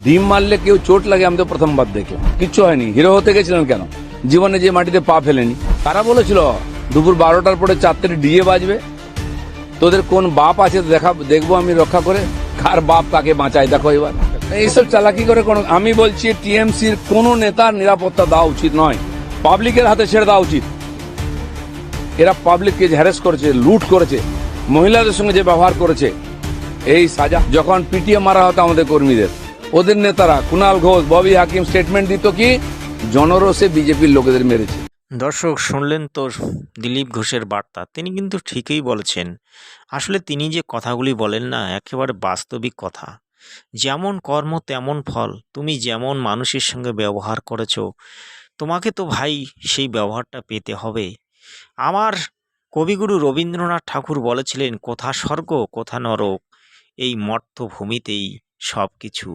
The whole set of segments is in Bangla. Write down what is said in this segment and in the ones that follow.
ডিম মারলে কেউ চোট লাগে আমি তো প্রথমবার দেখলাম, কিচ্ছু হয়নি। হিরো হতে গেছিলেন কেন? জীবনে যে মাটিতে পা ফেলেনি। তারা বলেছিল দুপুর 12টার পরে 4টে ডিজে বাজবে, তোদের কোন বাপ আছে দেখবো আমি রক্ষা করে, কার বাপ কাকে বাঁচায় দেখো এবার। এইসব চালাকি করে কোনো, আমি বলছি টিএমসির কোন নেতার নিরাপত্তা দেওয়া উচিত নয়, পাবলিকের হাতে ছেড়ে দেওয়া উচিত। এরা পাবলিককে হ্যারেস করেছে, লুট করেছে, মহিলাদের সঙ্গে যে ব্যবহার করেছে, এই সাজা। যখন পিটিএ মারা হতো আমাদের কর্মীদের, ওদের নেতারা কুণাল ঘোষ, ববি হাকিম স্টেটমেন্ট দিত কি জনরোষে বিজেপির লোকেদের মেরেছে। দর্শক শুনলেন তো দিলীপ ঘোষের বার্তা। তিনি কিন্তু ঠিকই বলেছেন। আসলে তিনি যে কথাগুলি বলেন না, একেবারে বাস্তবিক কথা। যেমন কর্ম তেমন ফল। তুমি যেমন মানুষের সঙ্গে ব্যবহার করেছো, তোমাকে তো ভাই সেই ব্যবহারটা পেতে হবে। আমার কবিগুরু রবীন্দ্রনাথ ঠাকুর বলেছিলেন, কোথা স্বর্গ কোথা নরক, এই মর্ত্যভূমিতেই সব কিছু।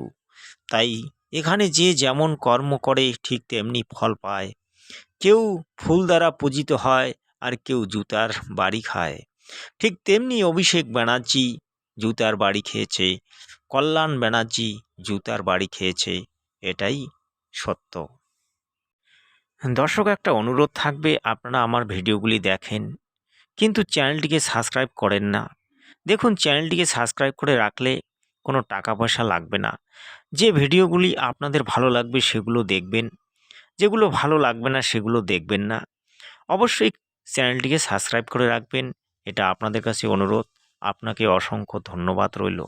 তাই এখানে যে যেমন কর্ম করে ঠিক তেমনি ফল পায়। কেউ ফুল দ্বারা পূজিত হয়, আর কেউ জুতার বাড়ি খায়। ঠিক তেমনি অভিষেক ব্যানার্জি জুতার বাড়ি খেয়েছে, কল্যাণ ব্যানার্জি জুতার বাড়ি খেয়েছে, এটাই সত্য। দর্শক, একটা অনুরোধ থাকবে, আপনারা আমার ভিডিওগুলি দেখেন কিন্তু চ্যানেলটিকে সাবস্ক্রাইব করেন না। দেখুন, চ্যানেলটিকে সাবস্ক্রাইব করে রাখলে কোনো টাকা পয়সা লাগবে না। যে ভিডিওগুলি আপনাদের ভালো লাগবে সেগুলো দেখবেন, যেগুলো ভালো লাগবে না সেগুলো দেখবেন না। অবশ্যই চ্যানেলটিকে সাবস্ক্রাইব করে রাখবেন, এটা আপনাদের কাছে অনুরোধ। আপনাকে অসংখ্য ধন্যবাদ রইল।